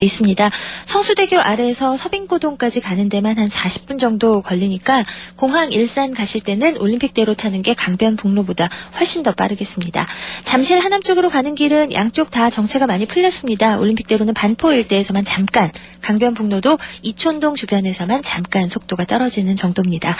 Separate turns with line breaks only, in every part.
있습니다. 성수대교 아래에서 서빙고동까지 가는 데만 한 40분 정도 걸리니까 공항 일산 가실 때는 올림픽대로 타는 게 강변북로보다 훨씬 더 빠르겠습니다. 잠실 하남 쪽으로 가는 길은 양쪽 다 정체가 많이 풀렸습니다. 올림픽대로는 반포 일대에서만 잠깐, 강변북로도 이촌동 주변에서만 잠깐 속도가 떨어지는 정도입니다.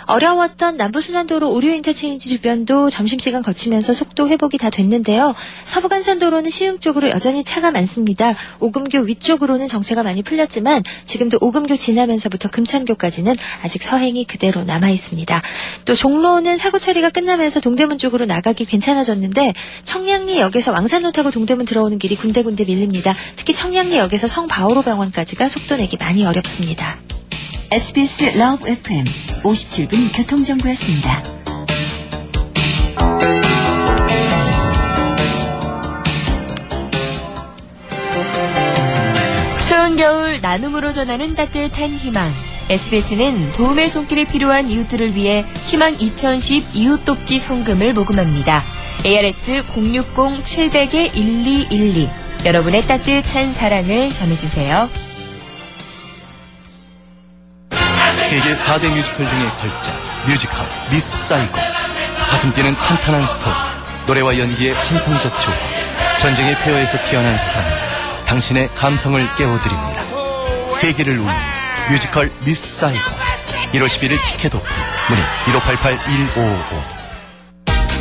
어려웠던 남부순환도로 오류인터체인지 주변도 점심시간 거치면서 속도 회복이 다 됐는데요. 서부간선도로는 시흥 쪽으로 여전히 차가 많습니다. 오금교 위쪽으로는 정체가 많이 풀렸지만 지금도 오금교 지나면서부터 금천교까지는 아직 서행이 그대로 남아있습니다. 또 종로는 사고 처리가 끝나면서 동대문 쪽으로 나가기 괜찮아졌는데 청량리역에서 왕산로 타고 동대문 들어오는 길이 군데군데 밀립니다. 특히 청량리역에서 성바오로 병원까지가 속도 내기 많이 어렵습니다.
SBS 러브 FM 57분 교통정보였습니다.
추운 겨울 나눔으로 전하는 따뜻한 희망. SBS는 도움의 손길이 필요한 이웃들을 위해 희망 2010 이웃돕기 성금을 모금합니다. ARS 060-700-1212. 여러분의 따뜻한 사랑을 전해주세요.
세계 4대 뮤지컬 중의 걸작, 뮤지컬 미스 사이곤. 가슴 뛰는 탄탄한 스토리, 노래와 연기의 환상적 조화, 전쟁의 폐허에서 피어난 사랑, 당신의 감성을 깨워드립니다. 세계를 울리는 뮤지컬 미스 사이곤. 1월 11일 티켓 오픈. 문의 1588-1555.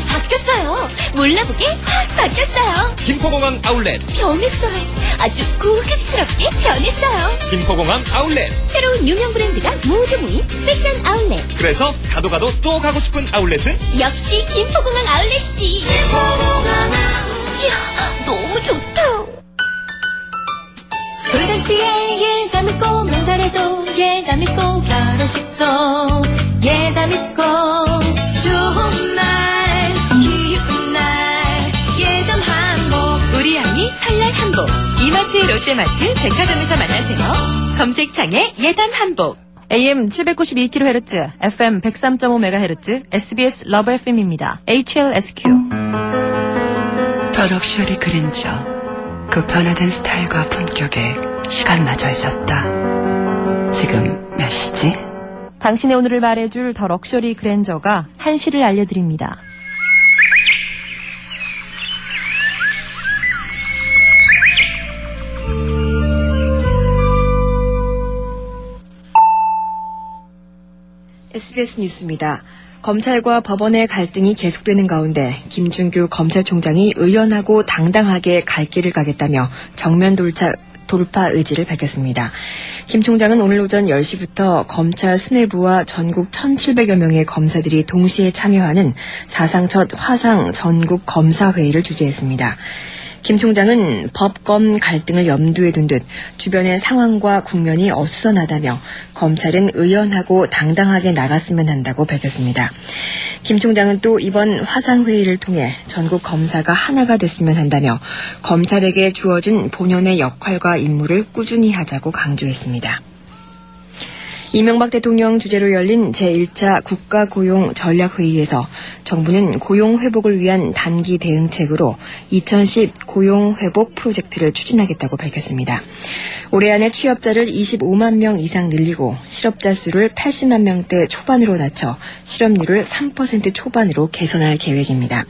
바뀌었어요. 몰라보게 확 바뀌었어요.
김포공항 아울렛.
변했어요. 아주 고급스럽게 변했어요.
김포공항 아울렛.
새로운 유명 브랜드가 모두 모인 패션 아울렛.
그래서 가도 또 가고 싶은 아울렛은?
역시 김포공항 아울렛이지. 김포공항 아울렛. 이야, 너무 좋다. 돌잔치에 예감 있고 명절에도 예감 있고 결혼식도 예감 있고 좋은 날 기쁜 날 예감 한복.
우리 양이 설날 한복. 이마트, 롯데마트, 백화점에서 만나세요. 검색창에 예단 한복.
AM 792kHz, FM 103.5MHz, SBS 러브 FM입니다. HLSQ.
더 럭셔리 그랜저. 그 변화된 스타일과 품격에 시간마저 있었다. 지금 몇 시지?
당신의 오늘을 말해줄 더 럭셔리 그랜저가 한시를 알려드립니다. SBS 뉴스입니다. 검찰과 법원의 갈등이 계속되는 가운데 김준규 검찰총장이 의연하고 당당하게 갈 길을 가겠다며 정면 돌파 의지를 밝혔습니다. 김 총장은 오늘 오전 10시부터 검찰 수뇌부와 전국 1,700여 명의 검사들이 동시에 참여하는 사상 첫 화상 전국 검사회의를 주재했습니다. 김 총장은 법검 갈등을 염두에 둔 듯 주변의 상황과 국면이 어수선하다며 검찰은 의연하고 당당하게 나갔으면 한다고 밝혔습니다. 김 총장은 또 이번 화상회의를 통해 전국 검사가 하나가 됐으면 한다며 검찰에게 주어진 본연의 역할과 임무를 꾸준히 하자고 강조했습니다. 이명박 대통령 주재로 열린 제1차 국가고용전략회의에서 정부는 고용회복을 위한 단기 대응책으로 2010 고용회복 프로젝트를 추진하겠다고 밝혔습니다. 올해 안에 취업자를 25만 명 이상 늘리고 실업자 수를 80만 명대 초반으로 낮춰 실업률을 3% 초반으로 개선할 계획입니다.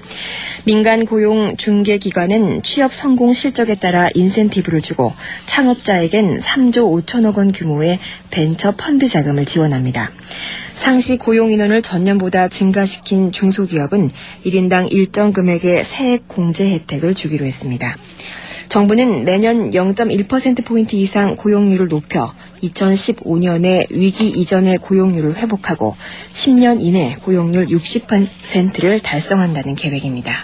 민간 고용 중개기관은 취업 성공 실적에 따라 인센티브를 주고 창업자에겐 3조 5천억 원 규모의 벤처 펀드 자금을 지원합니다. 상시 고용 인원을 전년보다 증가시킨 중소기업은 1인당 일정 금액의 세액 공제 혜택을 주기로 했습니다. 정부는 매년 0.1%포인트 이상 고용률을 높여 2015년에 위기 이전의 고용률을 회복하고 10년 이내 고용률 60%를 달성한다는 계획입니다.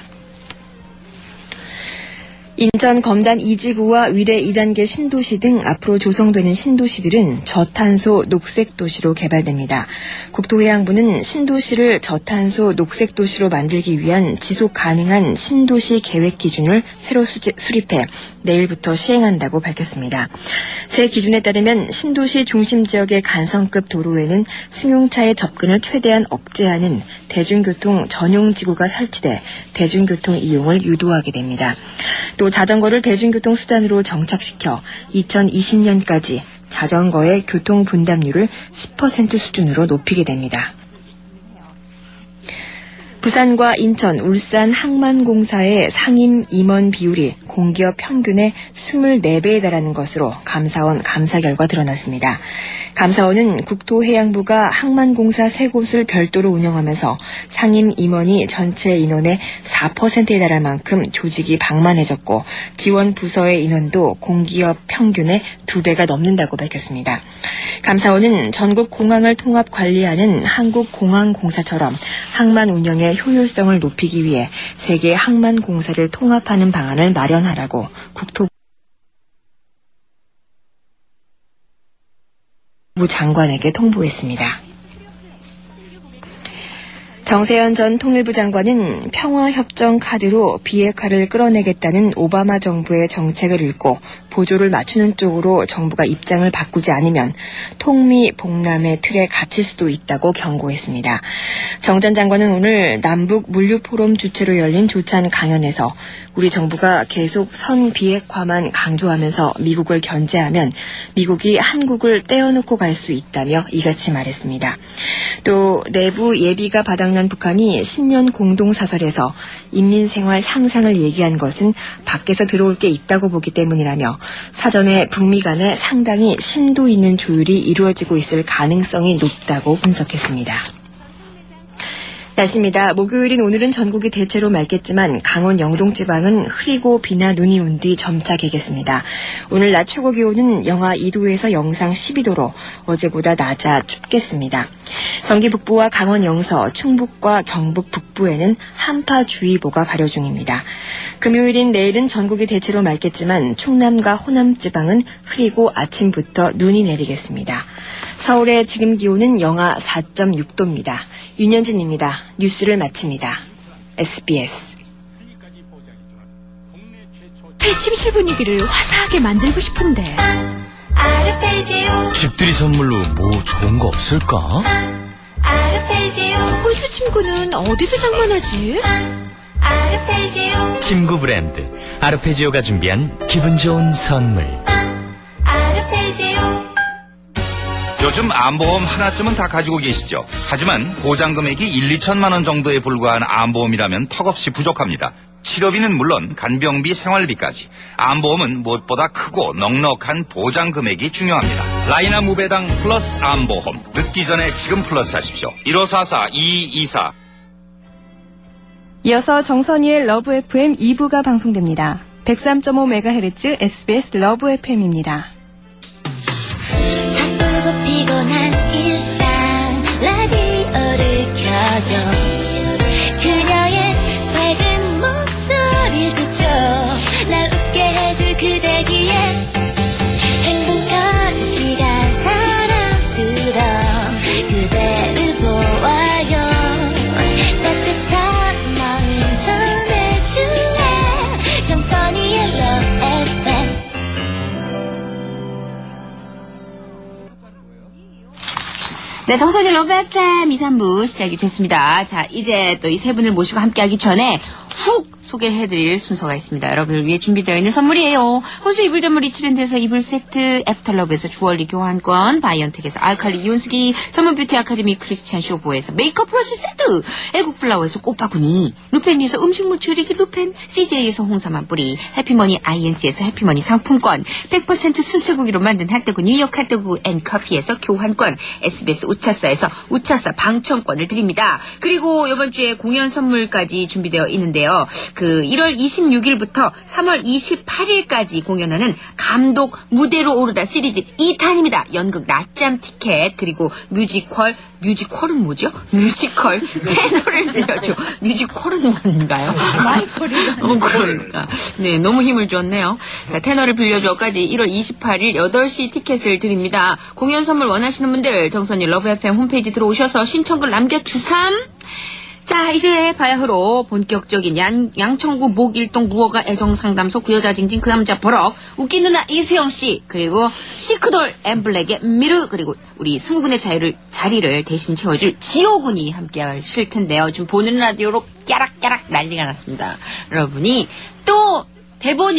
인천 검단 2지구와 위례 2단계 신도시 등 앞으로 조성되는 신도시들은 저탄소 녹색도시로 개발됩니다. 국토해양부는 신도시를 저탄소 녹색도시로 만들기 위한 지속 가능한 신도시 계획 기준을 새로 수립해 내일부터 시행한다고 밝혔습니다. 새 기준에 따르면 신도시 중심 지역의 간성급 도로에는 승용차의 접근을 최대한 억제하는 대중교통 전용 지구가 설치돼 대중교통 이용을 유도하게 됩니다. 또 또 자전거를 대중교통 수단으로 정착시켜 2020년까지 자전거의 교통 분담률을 10% 수준으로 높이게 됩니다. 부산과 인천, 울산 항만공사의 상임 임원 비율이 공기업 평균의 24배에 달하는 것으로 감사원 감사 결과 드러났습니다. 감사원은 국토해양부가 항만공사 3곳을 별도로 운영하면서 상임 임원이 전체 인원의 4%에 달할 만큼 조직이 방만해졌고 지원 부서의 인원도 공기업 평균의 2배가 넘는다고 밝혔습니다. 감사원은 전국 공항을 통합 관리하는 한국공항공사처럼 항만 운영의 효율성을 높이기 위해 세계 항만공사를 통합하는 방안을 마련하라고 국토부 장관에게 통보했습니다. 정세현 전 통일부 장관은 평화협정 카드로 비핵화를 끌어내겠다는 오바마 정부의 정책을 읽고 보조를 맞추는 쪽으로 정부가 입장을 바꾸지 않으면 통미 복남의 틀에 갇힐 수도 있다고 경고했습니다. 정 전 장관은 오늘 남북 물류 포럼 주최로 열린 조찬 강연에서 우리 정부가 계속 선 비핵화만 강조하면서 미국을 견제하면 미국이 한국을 떼어놓고 갈 수 있다며 이같이 말했습니다. 또 내부 예비가 바닥난 북한이 신년 공동사설에서 인민생활 향상을 얘기한 것은 밖에서 들어올 게 있다고 보기 때문이라며 사전에 북미 간에 상당히 심도 있는 조율이 이루어지고 있을 가능성이 높다고 분석했습니다. 날씨입니다. 목요일인 오늘은 전국이 대체로 맑겠지만 강원 영동 지방은 흐리고 비나 눈이 온 뒤 점차 개겠습니다. 오늘 낮 최고 기온은 영하 2도에서 영상 12도로 어제보다 낮아 춥겠습니다. 경기 북부와 강원 영서, 충북과 경북 북부에는 한파주의보가 발효 중입니다. 금요일인 내일은 전국이 대체로 맑겠지만 충남과 호남 지방은 흐리고 아침부터 눈이 내리겠습니다. 서울의 지금 기온은 영하 4.6도입니다. 윤현진입니다. 뉴스를 마칩니다. SBS.
새 침실 분위기를 화사하게 만들고 싶은데
집들이 선물로 뭐 좋은 거 없을까?
홀수 침구는 어디서 장만하지?
침구 브랜드 아르페지오가 준비한 기분 좋은 선물.
요즘 암보험 하나쯤은 다 가지고 계시죠. 하지만 보장금액이 1, 2천만 원 정도에 불과한 암보험이라면 턱없이 부족합니다. 치료비는 물론 간병비, 생활비까지 암보험은 무엇보다 크고 넉넉한 보장금액이 중요합니다. 라이나 무배당 플러스 암보험. 늦기 전에 지금 플러스 하십시오. 1544-2224.
이어서 정선희의 러브 FM 2부가 방송됩니다. 103.5MHz SBS 러브 FM입니다.
바쁘고 피곤한 일상 라디오를 켜줘 그녀의 밝은 목소리를 듣죠 날 웃게 해줄 그대기에 행복한 시간 사랑스러운 그대를 보아요 따뜻한 마음 전해줄래 정선이의 Love FM.
네, 정선의 러브 FM 2, 3부 시작이 됐습니다. 자, 이제 또 이 세 분을 모시고 함께하기 전에 훅 소개를 해드릴 순서가 있습니다. 여러분을 위해 준비되어 있는 선물이에요. 혼수 이불 전문 리치랜드에서 이불 세트, 애프터러브에서 주얼리 교환권, 바이언텍에서 알칼리 이온수기, 전문 뷰티 아카데미 크리스찬 쇼보에서 메이크업 브러쉬 세트, 애국플라워에서 꽃바구니, 루펜리에서 음식물 줄이기 루펜, CJ에서 홍삼한 뿌리, 해피머니 INC에서 해피머니 상품권, 100% 순세고기로 만든 핫도그 뉴욕 핫도그 앤 커피에서 교환권, SBS 우차사에서 우차사 방청권을 드립니다. 그리고 이번 주에 공연 선물까지 준비되어 있는데요. 그 1월 26일부터 3월 28일까지 공연하는 감독 무대로 오르다 시리즈 2탄입니다. 연극 낮잠 티켓 그리고 뮤지컬은 뭐죠? 뮤지컬 테너를 빌려줘. 뮤지컬은 뭔가요? 마이컬이요. 그러니까. 네, 너무 힘을 줬네요. 자, 테너를 빌려줘까지 1월 28일 8시 티켓을 드립니다. 공연 선물 원하시는 분들 정선이 러브 FM 홈페이지 들어오셔서 신청글 남겨주삼. 자, 이제 바야흐로 본격적인 양천구 목일동 무허가 애정상담소 그 여자 징징 그 남자 버럭 웃긴 누나 이수영씨 그리고 시크돌 엠블랙의 미르 그리고 우리 승우군의 자리를 대신 채워줄 지호군이 함께 하실 텐데요. 지금 보는 라디오로 깨락깨락 난리가 났습니다. 여러분이 또 대본이